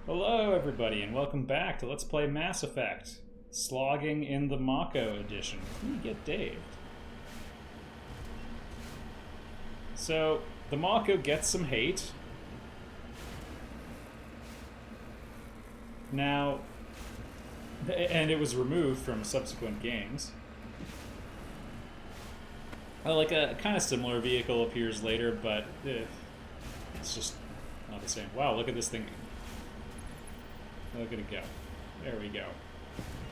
Hello everybody and welcome back to Let's Play Mass Effect. Slogging in the Mako edition. You get Dave. So, the Mako gets some hate. Now, and it was removed from subsequent games. Like a kind of similar vehicle appears later, but it's just not the same. Wow, look at this thing. Look at it go. There we go.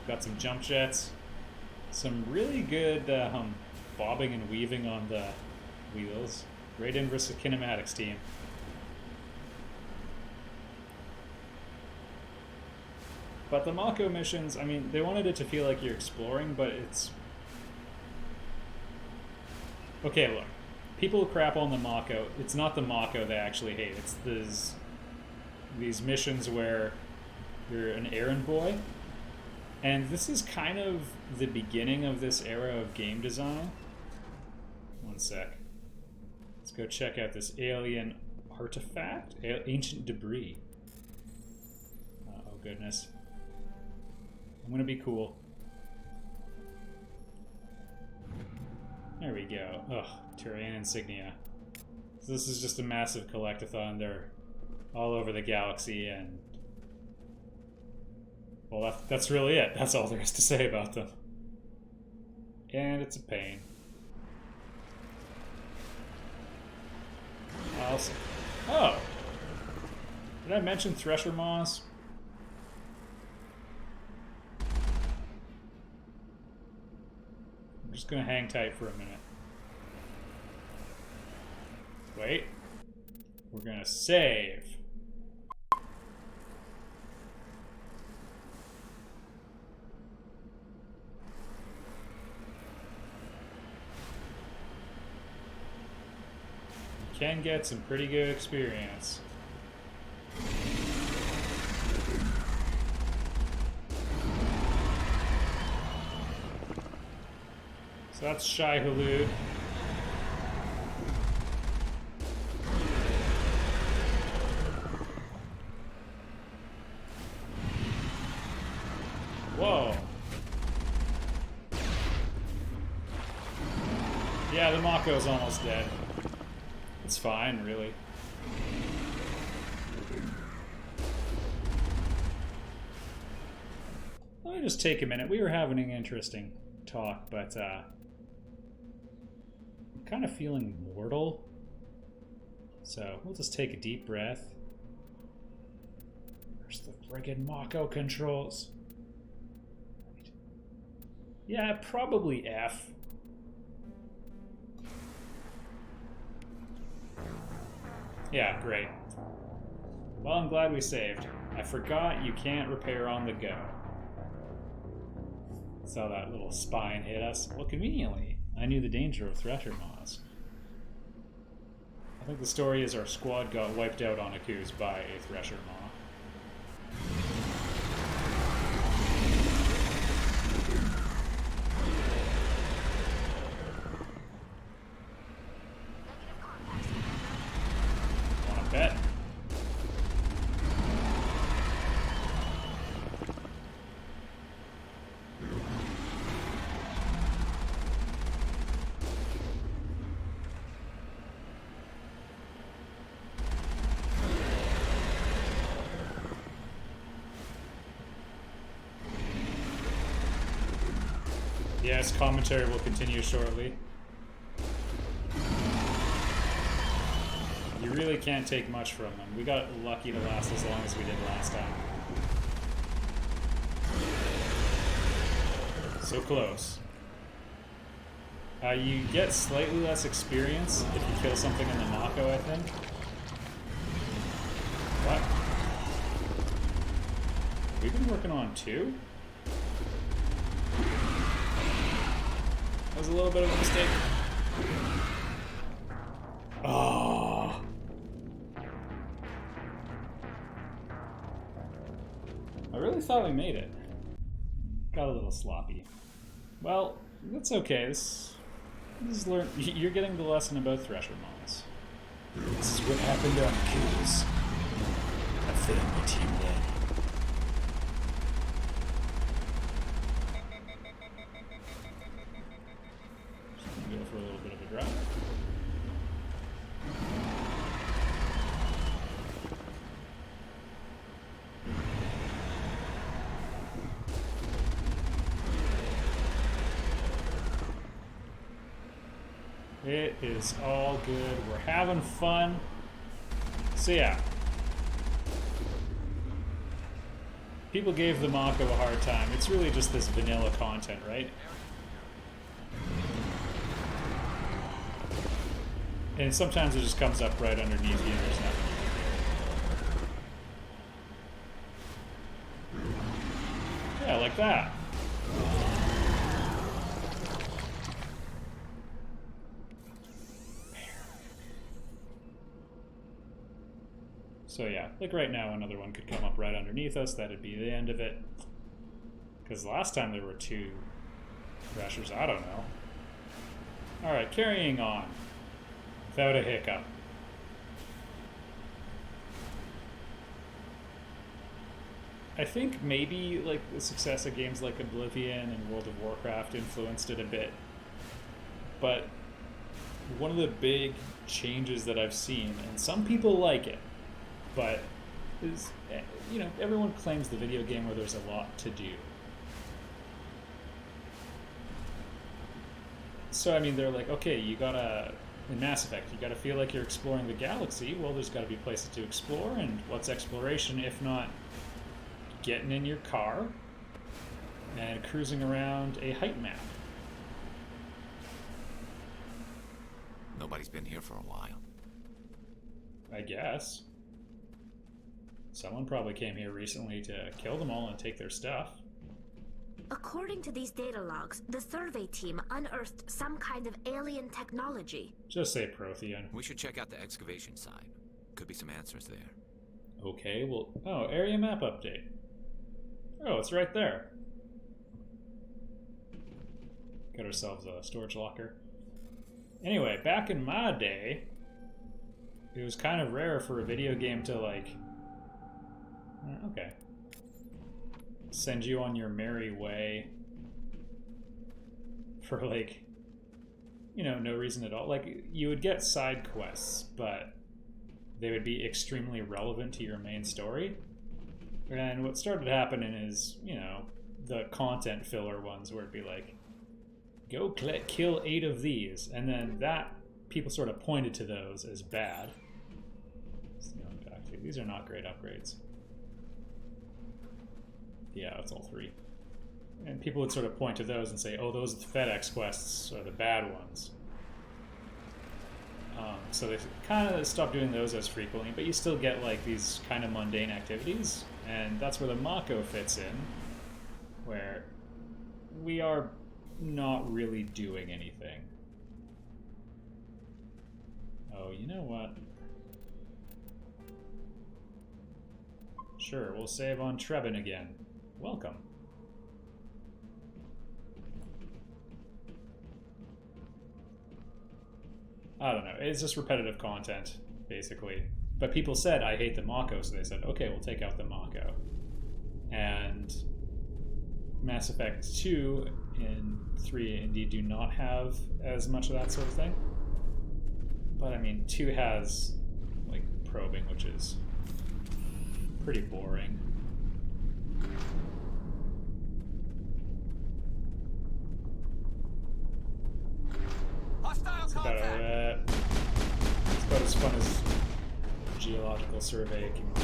Got some jump jets. Some really good bobbing and weaving on the wheels. Great inverse kinematics team. But the Mako missions, I mean, they wanted it to feel like you're exploring, but it's... Okay, look. People crap on the Mako. It's not the Mako they actually hate. It's these missions where you're an errand boy. And this is kind of the beginning of this era of game design. One sec. Let's go check out this alien artifact? Ancient debris. Oh goodness. I'm gonna be cool. There we go. Ugh, Turian insignia. So this is just a massive collectathon. They're all over the galaxy, and well, that's really it. That's all there is to say about them. And it's a pain. Awesome. Oh! Did I mention Thresher Maws? I'm just gonna hang tight for a minute. Wait. We're gonna save. Can get some pretty good experience. So that's Shai Hulud. Whoa. Yeah, the Mako's almost dead. It's fine, really. Let me just take a minute. We were having an interesting talk, but I'm kind of feeling mortal. So we'll just take a deep breath. Where's the friggin' Mako controls? Yeah, probably F. Yeah, great. Well, I'm glad we saved. I forgot you can't repair on the go. Saw that little spine hit us. Well, conveniently, I knew the danger of Thresher Maws. I think the story is our squad got wiped out on Aku's by a Thresher Maw. Bet. Yes, commentary will continue shortly. You really can't take much from them. We got lucky to last as long as we did last time. So close. You get slightly less experience if you kill something in the Mako, I think. What? We've been working on two? That was a little bit of a mistake. Oh. I really thought we made it. Got a little sloppy. Well, that's okay. This is you're getting the lesson about Thresher Maws. This is what happened on Q's. A fit on my team then. Just gonna go for a little bit of a drive. It is all good. We're having fun. So yeah. People gave the Mako a hard time. It's really just this vanilla content, right? And sometimes it just comes up right underneath you and there's nothing you can do. Yeah, like that. So yeah, like right now another one could come up right underneath us, that'd be the end of it. Because last time there were 2 Threshers, I don't know. Alright, carrying on. Without a hiccup. I think maybe like the success of games like Oblivion and World of Warcraft influenced it a bit. But one of the big changes that I've seen, and some people like it, but is, you know, everyone claims the video game where there's a lot to do. So I mean, they're like, okay, you gotta, in Mass Effect, you gotta feel like you're exploring the galaxy. Well, there's gotta be places to explore, and what's exploration if not getting in your car and cruising around a height map? Nobody's been here for a while. I guess. Someone probably came here recently to kill them all and take their stuff. According to these data logs, the survey team unearthed some kind of alien technology. Just say Prothean. We should check out the excavation site. Could be some answers there. Okay, well... Oh, area map update. Oh, it's right there. Got ourselves a storage locker. Anyway, back in my day, it was kind of rare for a video game to, like... Okay. Send you on your merry way for, like, you know, no reason at all. Like, you would get side quests, but they would be extremely relevant to your main story. And what started happening is, you know, the content filler ones where it'd be like, go kill 8 of these. And then that, people sort of pointed to those as bad. So, these are not great upgrades. Yeah, it's all 3. And people would sort of point to those and say, oh, those FedEx quests are the bad ones. So they kind of stopped doing those as frequently, but you still get like these kind of mundane activities, and that's where the Mako fits in, where we are not really doing anything. Oh, you know what? Sure, we'll save on Trebin again. Welcome. I don't know. It's just repetitive content, basically. But people said, I hate the Mako, so they said, okay, we'll take out the Mako. And Mass Effect 2 and 3 indeed do not have as much of that sort of thing. But I mean, 2 has, like, probing, which is pretty boring. It's about as fun as geological survey can be.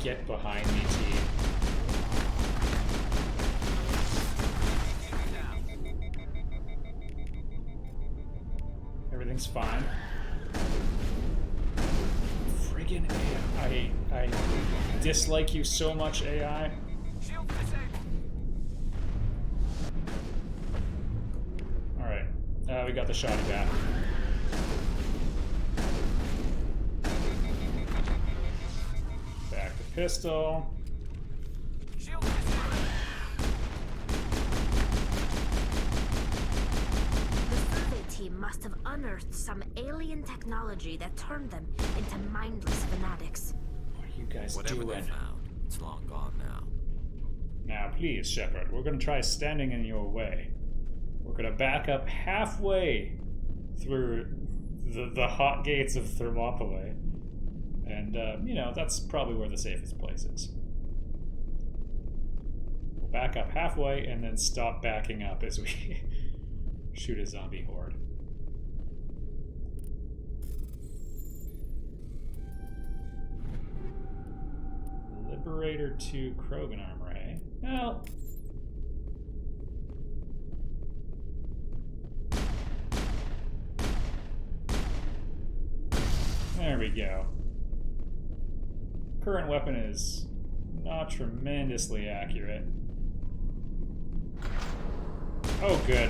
Get behind me, team. Everything's fine. Friggin' AI. I dislike you so much, AI. Alright. We got the shoddy back. Back to pistol. team must have unearthed some alien technology that turned them into mindless fanatics. What are you guys Whatever doing? they found, it's long gone now. Now, please, Shepard, we're going to try standing in your way. We're going to back up halfway through the hot gates of Thermopylae. And, that's probably where the safest place is. We'll back up halfway and then stop backing up as we shoot a zombie horde. Liberator to Krogan armor, eh? Well... there we go. Current weapon is not tremendously accurate. Oh, good.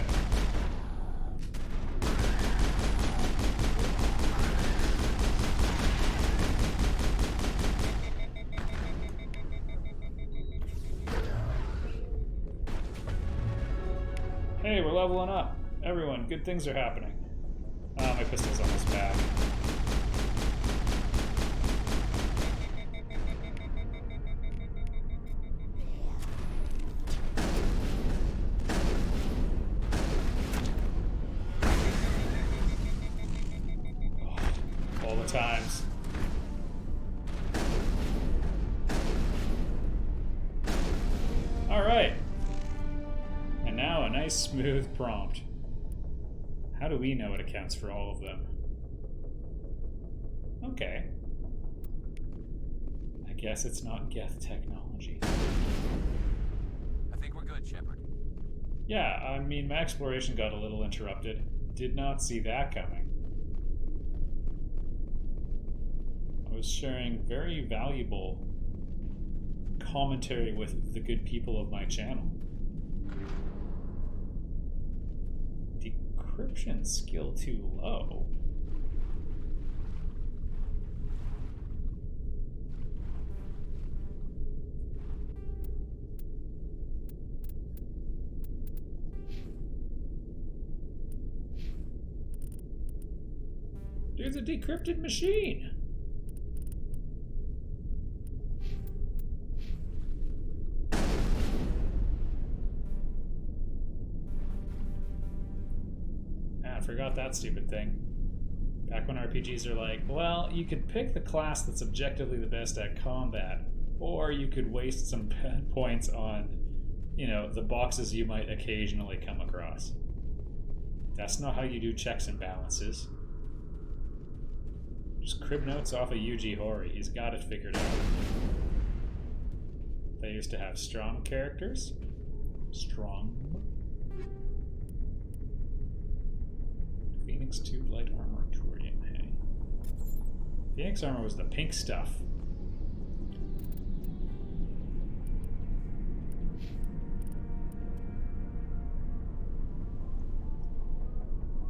Hey, we're leveling up. Everyone, good things are happening. My pistol's almost back. All the times. Alright. And now a nice smooth prompt. How do we know it accounts for all of them? Okay. I guess it's not Geth technology. I think we're good, Shepard. Yeah, I mean, my exploration got a little interrupted. Did not see that coming. I was sharing very valuable commentary with the good people of my channel. Decryption skill too low. There's a decrypted machine. I forgot that stupid thing. Back when RPGs are like, well, you could pick the class that's objectively the best at combat, or you could waste some points on, the boxes you might occasionally come across. That's not how you do checks and balances. Just crib notes off of Yuji Horii. He's got it figured out. They used to have strong characters. Strong. Phoenix 2 light armor Turian. Hey. Phoenix armor was the pink stuff.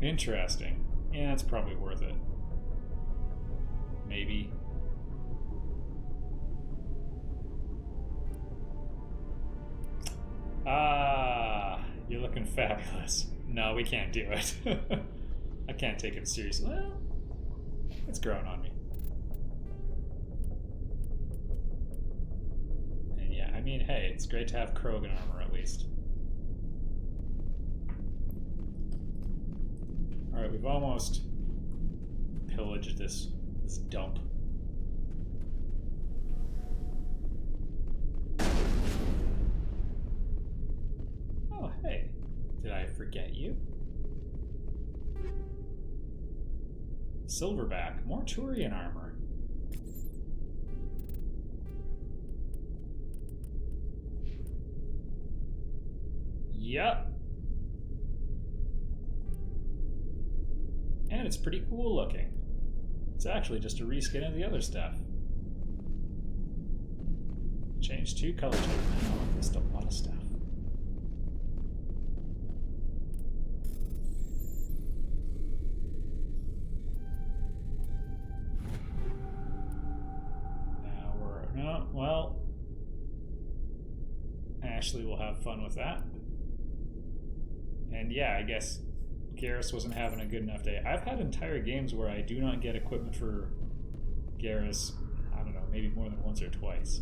Interesting. Yeah, it's probably worth it. Maybe. Ah, you're looking fabulous. No, we can't do it. I can't take him seriously. Well, it's growing on me. And yeah, I mean, hey, it's great to have Krogan armor at least. Alright, we've almost pillaged this dump. Oh, hey. Did I forget you? Silverback, more Turian armor. Yep. And it's pretty cool looking. It's actually just a reskin of the other stuff. Change to color tone. Oh, I missed a lot of stuff. Well, Ashley will have fun with that. And yeah, I guess Garrus wasn't having a good enough day. I've had entire games where I do not get equipment for Garrus, I don't know, maybe more than once or twice.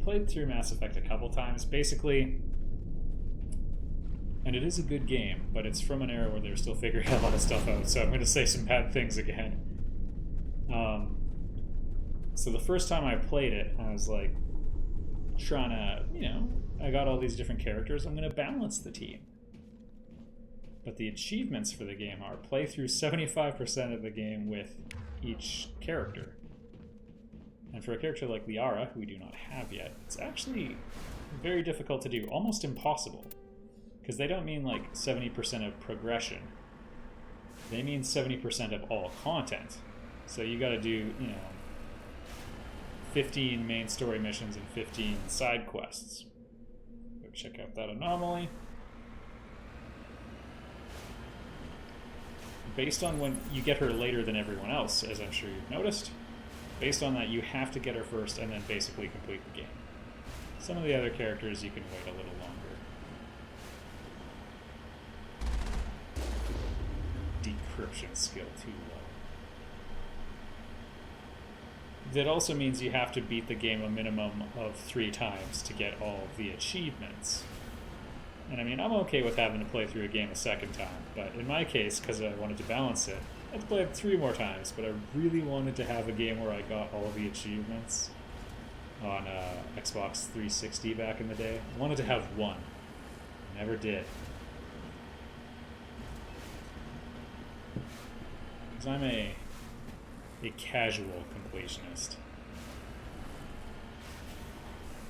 Played through Mass Effect a couple times. Basically, and it is a good game, but it's from an era where they're still figuring a lot of stuff out, so I'm going to say some bad things again. So the first time I played it, I was like, trying to, I got all these different characters, I'm going to balance the team. But the achievements for the game are play through 75% of the game with each character. And for a character like Liara, who we do not have yet, it's actually very difficult to do, almost impossible. Because they don't mean like 70% of progression. They mean 70% of all content. So you gotta do, 15 main story missions and 15 side quests. Go check out that anomaly. Based on when you get her later than everyone else, as I'm sure you've noticed, based on that you have to get her first and then basically complete the game. Some of the other characters you can wait a little longer. Decryption skill too low. That also means you have to beat the game a minimum of 3 times to get all of the achievements. And I mean, I'm okay with having to play through a game a second time, but in my case, because I wanted to balance it, I had to play it 3 more times, but I really wanted to have a game where I got all the achievements on Xbox 360 back in the day. I wanted to have one. Never did. Because I'm a casual completionist.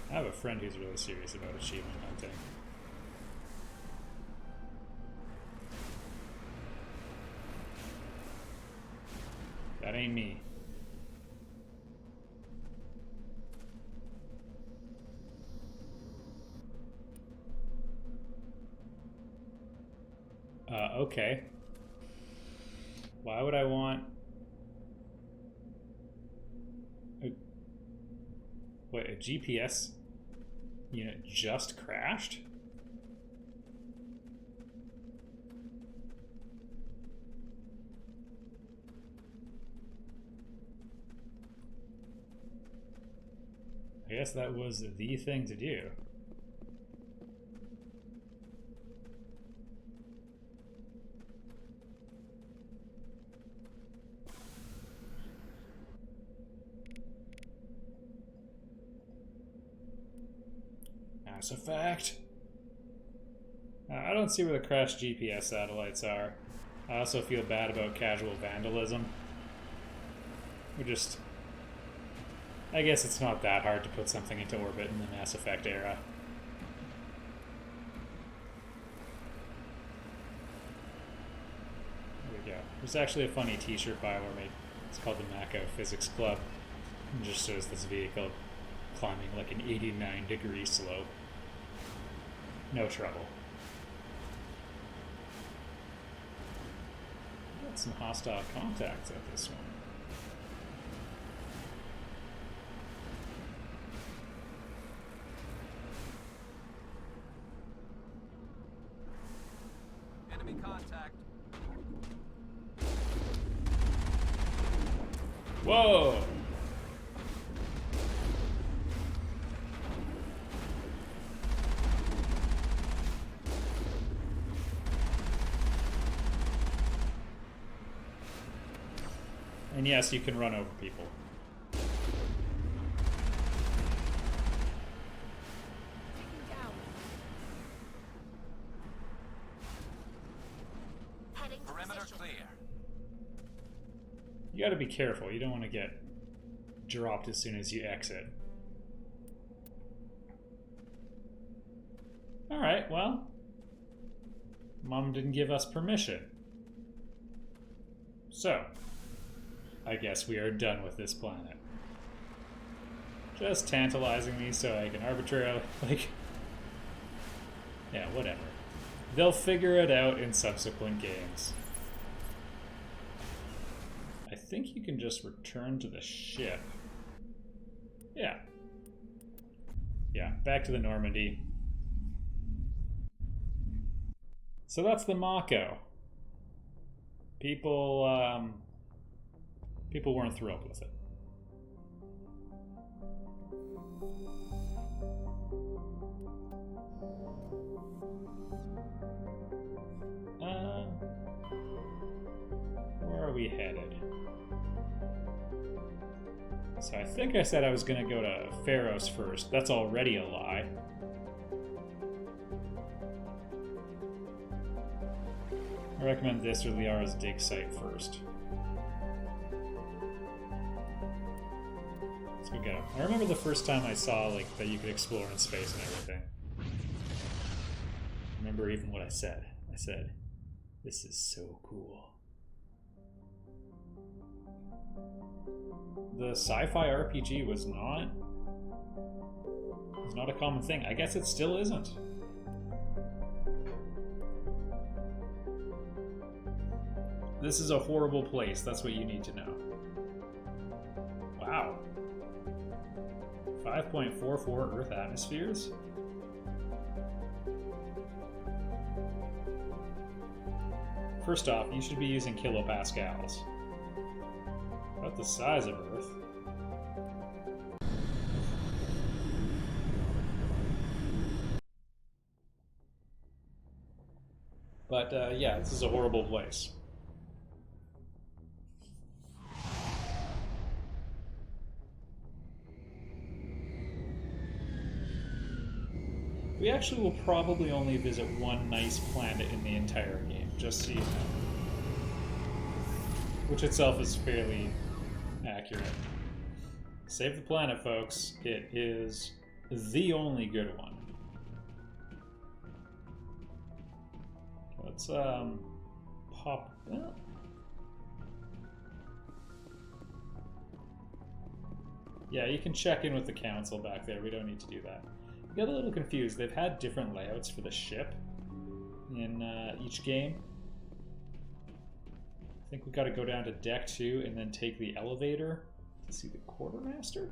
I have a friend who's really serious about achievement hunting. That ain't me. Okay. Why would I want... What, a GPS unit just crashed? I guess that was the thing to do. Mass Effect. I don't see where the crashed GPS satellites are. I also feel bad about casual vandalism. I guess it's not that hard to put something into orbit in the Mass Effect era. There we go. There's actually a funny t-shirt Bioware made. It's called the Mako Physics Club. It just shows this vehicle climbing like an 89-degree slope. No trouble. Got some hostile contacts at this one. Enemy contact. Whoa! And yes, you can run over people. Heading to Perimeter position. clear. You gotta be careful. You don't want to get dropped as soon as you exit. Alright, well. Mom didn't give us permission. So, I guess we are done with this planet. Just tantalizing me so I can arbitrarily, yeah, whatever. They'll figure it out in subsequent games. I think you can just return to the ship. Yeah. Yeah, back to the Normandy. So that's the Mako. People, people weren't thrilled with it. Where are we headed? So I think I said I was going to go to Pharos first. That's already a lie. I recommend this or Liara's dig site first. Let's go get him. I remember the first time I saw like that you could explore in space and everything. I remember even what I said. I said, "This is so cool." The sci-fi RPG was not a common thing. I guess it still isn't. This is a horrible place. That's what you need to know. Wow. 5.44 Earth atmospheres? First off, you should be using kilopascals. About the size of Earth. But yeah, this is a horrible place. We actually will probably only visit one nice planet in the entire game, just so you know. Which itself is fairly accurate. Save the planet, folks. It is the only good one. Let's pop that. Yeah, you can check in with the council back there. We don't need to do that. I got a little confused. They've had different layouts for the ship in each game. I think we got to go down to deck 2 and then take the elevator to see the quartermaster.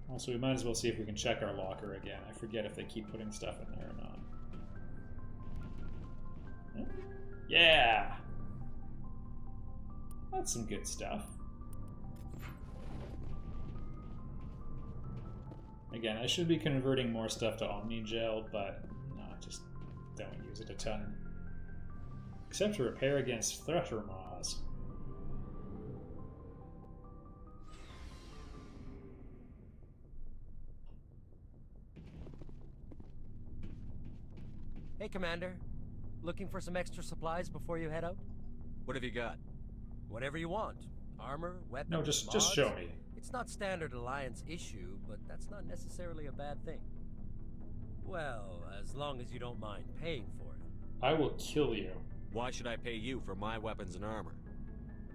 Also, we might as well see if we can check our locker again. I forget if they keep putting stuff in there or not. Yeah! That's some good stuff. Again, I should be converting more stuff to Omnigel, but no, just don't use it a ton. Except to repair against Thresher Maws. Hey, Commander. Looking for some extra supplies before you head out? What have you got? Whatever you want. Armor, weapons, No, just mods. show me. It's not standard Alliance issue, but that's not necessarily a bad thing. Well, as long as you don't mind paying for it. I will kill you. Why should I pay you for my weapons and armor?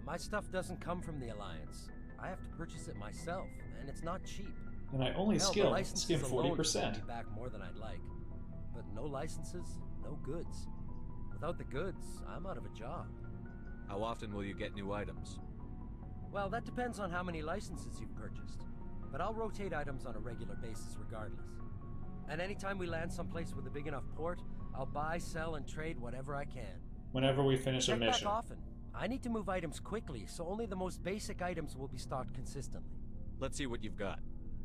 My stuff doesn't come from the Alliance. I have to purchase it myself, and it's not cheap. And I only Hell, skim the licenses 40%. alone set me back more than I'd like. But no licenses, no goods. Without the goods, I'm out of a job. How often will you get new items? Well, that depends on how many licenses you've purchased. But I'll rotate items on a regular basis regardless. And anytime we land someplace with a big enough port, I'll buy, sell, and trade whatever I can. Whenever we finish a Check mission. back often. I need to move items quickly, so only the most basic items will be stocked consistently. Let's see what you've got.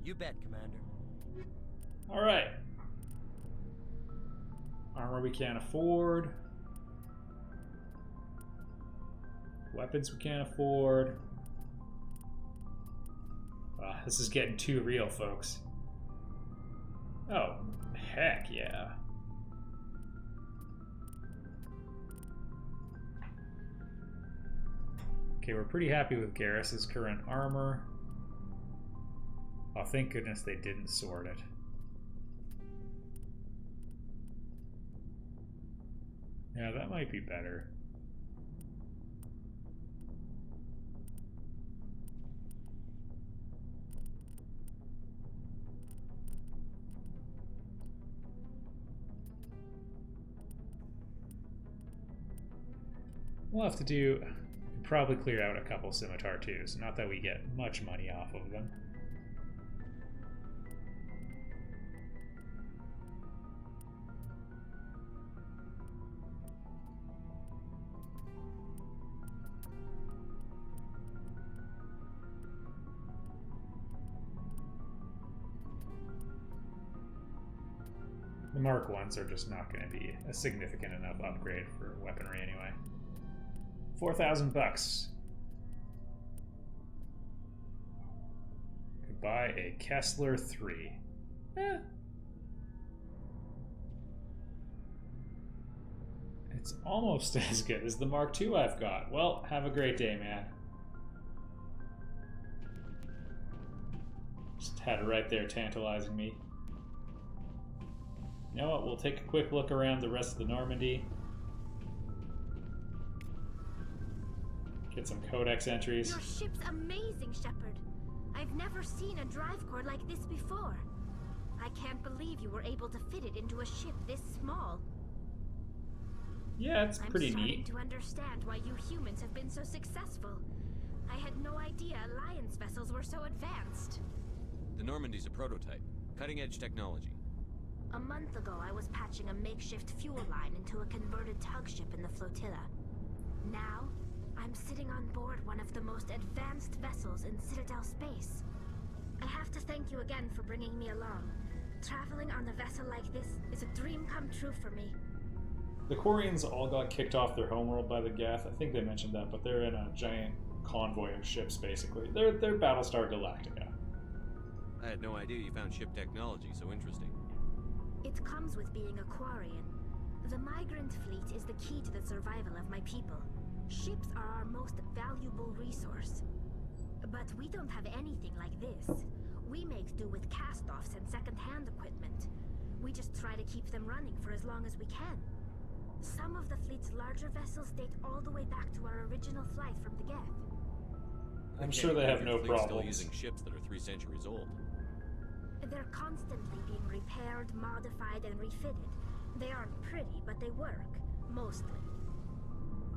You bet, Commander. Alright. Armor we can't afford. Weapons we can't afford. This is getting too real, folks. Oh, heck yeah. Okay, we're pretty happy with Garrus's current armor. Oh, thank goodness they didn't sort it. Yeah, that might be better. We'll have to do, probably clear out a couple Scimitar 2s. Not that we get much money off of them. The Mark 1s are just not going to be a significant enough upgrade for weaponry anyway. 4,000 bucks. Could buy a Kessler 3. It's almost as good as the Mark II I've got. Well, have a great day, man. Just had it right there tantalizing me. You know what, we'll take a quick look around the rest of the Normandy. Get some codex entries. Your ship's amazing, Shepard. I've never seen a drive core like this before. I can't believe you were able to fit it into a ship this small. Yeah, it's pretty I'm starting neat. to understand why you humans have been so successful. I had no idea Alliance vessels were so advanced. The Normandy's a prototype. Cutting-edge technology. A month ago, I was patching a makeshift fuel line into a converted tug ship in the flotilla. Now, I'm sitting on board one of the most advanced vessels in Citadel space. I have to thank you again for bringing me along. Traveling on a vessel like this is a dream come true for me. The Quarians all got kicked off their homeworld by the Geth. I think they mentioned that, but they're in a giant convoy of ships, basically. They're Battlestar Galactica. I had no idea you found ship technology so interesting. It comes with being a Quarian. The migrant fleet is the key to the survival of my people. Ships are our most valuable resource. But we don't have anything like this. We make do with cast-offs and second-hand equipment. We just try to keep them running for as long as we can. Some of the fleet's larger vessels date all the way back to our original flight from the Geth. I'm sure they have no Your fleet's problems. Still using ships that are 3 centuries old. They're constantly being repaired, modified, and refitted. They aren't pretty, but they work. Mostly.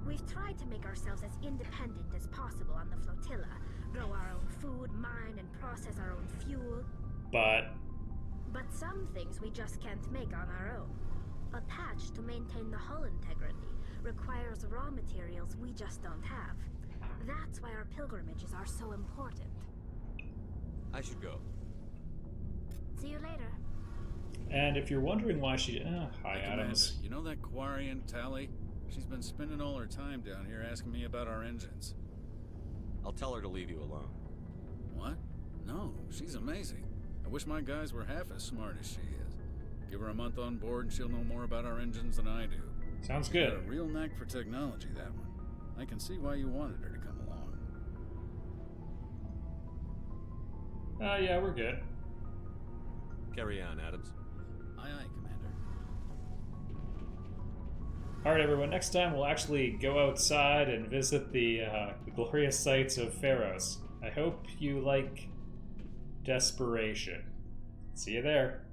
We've tried to make ourselves as independent as possible on the flotilla. Grow our own food, mine, and process our own fuel. But But some things we just can't make on our own. A patch to maintain the hull integrity requires raw materials we just don't have. That's why our pilgrimages are so important. I should go. See you later. and if you're wondering why she hi Hey, Adams. Commander, you know that Quarian Tally? She's been spending all her time down here asking me about our engines. I'll tell her to leave you alone. What? No, she's amazing. I wish my guys were half as smart as she is. Give her a month on board and she'll know more about our engines than I do. Sounds She's good. got a real knack for technology, that one. I can see why you wanted her to come along. Yeah, we're good. Carry on, Adams. Aye, aye, Commander. All right, everyone. Next time we'll actually go outside and visit the glorious sights of Pharos. I hope you like desperation. See you there.